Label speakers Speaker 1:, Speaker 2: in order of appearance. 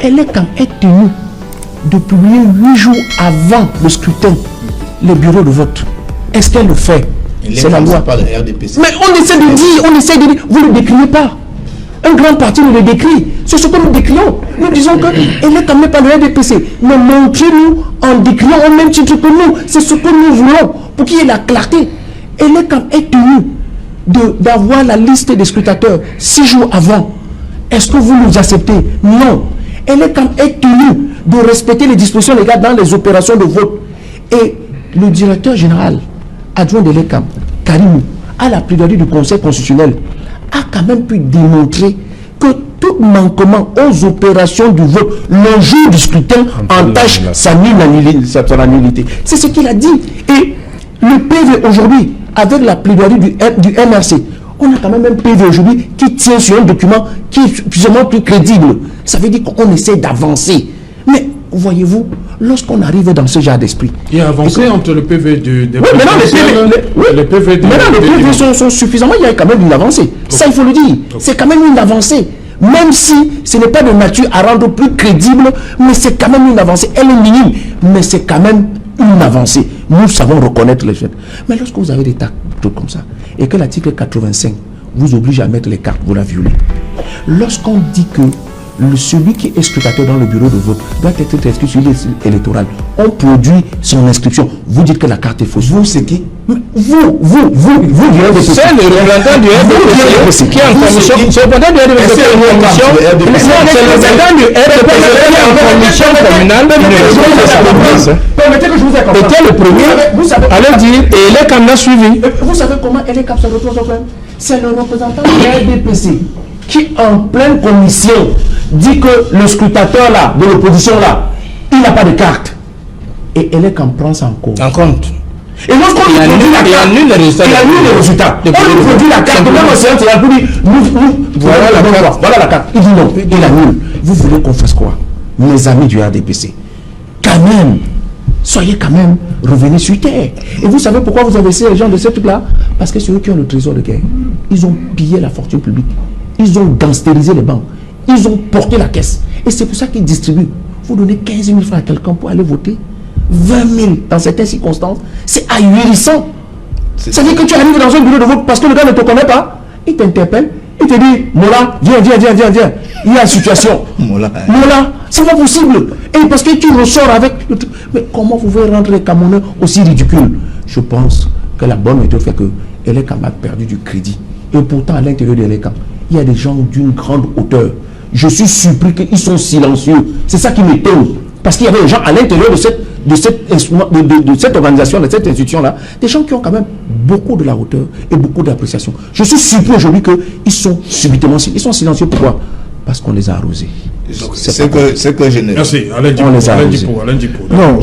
Speaker 1: Elecam est tenu de publier 8 jours avant le scrutin les bureaux de vote. Est-ce qu'elle le fait? C'est la loi.
Speaker 2: Pas le RDPC.
Speaker 1: Mais on essaie de dire, vous ne le décrivez pas. Un grand parti nous le décrit. C'est ce que nous décrions. Nous disons que Elecam n'est pas le RDPC. Mais montrez-nous en décriant au même titre que nous. C'est ce que nous voulons pour qu'il y ait la clarté. Elecam est tenu d'avoir la liste des scrutateurs 6 jours avant. Est-ce que vous nous acceptez? Non. Elecam est tenu de respecter les dispositions légales dans les opérations de vote. Et le directeur général adjoint de l'Elecam, Karim, à la plaidoirie du Conseil constitutionnel, a quand même pu démontrer que tout manquement aux opérations du vote le jour du scrutin entache sa nullité. C'est ce qu'il a dit. Et le PV aujourd'hui, avec la plaidoirie du MRC, on a quand même un PV aujourd'hui qui tient sur un document qui est suffisamment plus crédible. Ça veut dire qu'on essaie d'avancer. Mais voyez-vous, lorsqu'on arrive dans ce genre d'esprit...
Speaker 3: Il y a avancé entre le PV des
Speaker 1: maintenant les PV sont suffisamment, il y a quand même une avancée. Okay. Ça, il faut le dire. Okay. C'est quand même une avancée. Même si ce n'est pas de nature à rendre plus crédible, mais c'est quand même une avancée. Elle est minime, mais c'est quand même une avancée. Nous savons reconnaître les faits. Mais lorsque vous avez des actes comme ça, et que l'article 85 vous oblige à mettre les cartes, vous la violez. Lorsqu'on dit que celui qui est scrutateur dans le bureau de vote doit être inscrit sur les listes électorales, on produit son inscription. Vous dites que la carte est fausse. Vous, c'est qui? Vous du RDPC. C'est le représentant du RDPC qui est en commission. C'est le représentant du RDPC qui est en commission. C'est le représentant du RDPC qui est en commission communale. Permettez que je vous accorde. C'était le premier. Allez dire, et Elecam l'a suivi. Vous savez comment Elecam se retrouve au problème? C'est le représentant du RDPC qui, en pleine commission, dit que le scrutateur là, de l'opposition là, il n'a pas de carte. Et Elecam prend ça en compte. Et lorsqu'on lui produit la carte, il annule les résultats. On lui produit la carte, même en séance, il a dit, voilà la carte. Il dit non, il annule. Vous voulez qu'on fasse quoi, mes amis du RDPC? Quand même, soyez quand même revenus sur terre. Et vous savez pourquoi vous avez essayé les gens de ce truc-là? Parce que c'est eux qui ont le trésor de guerre. Ils ont pillé la fortune publique. Ils ont gangstérisé les banques. Ils ont porté la caisse. Et c'est pour ça qu'ils distribuent. Vous donnez 15 000 francs à quelqu'un pour aller voter. 20 000 dans certaines circonstances. C'est ahurissant. C'est-à-dire que tu arrives dans un bureau de vote parce que le gars ne te connaît pas. Il t'interpelle. Il te dit, Mola, viens. Il y a une situation. Mola, c'est pas possible. Et parce que tu ressors avec... Mais comment vous pouvez rendre les Camerounais aussi ridicules? Je pense que la bonne méthode fait que Elecam a perdu du crédit. Et pourtant, à l'intérieur de Elecam, il y a des gens d'une grande hauteur. Je suis surpris qu'ils sont silencieux. C'est ça qui m'étonne. Parce qu'il y avait des gens à l'intérieur de cette organisation, de cette institution-là, des gens qui ont quand même beaucoup de la hauteur et beaucoup d'appréciation. Je suis surpris aujourd'hui qu'ils sont subitement silencieux. Ils sont silencieux. Pourquoi? Parce qu'on les a arrosés.
Speaker 2: C'est que je ne...
Speaker 3: Merci. Alain Djipo.
Speaker 1: Non,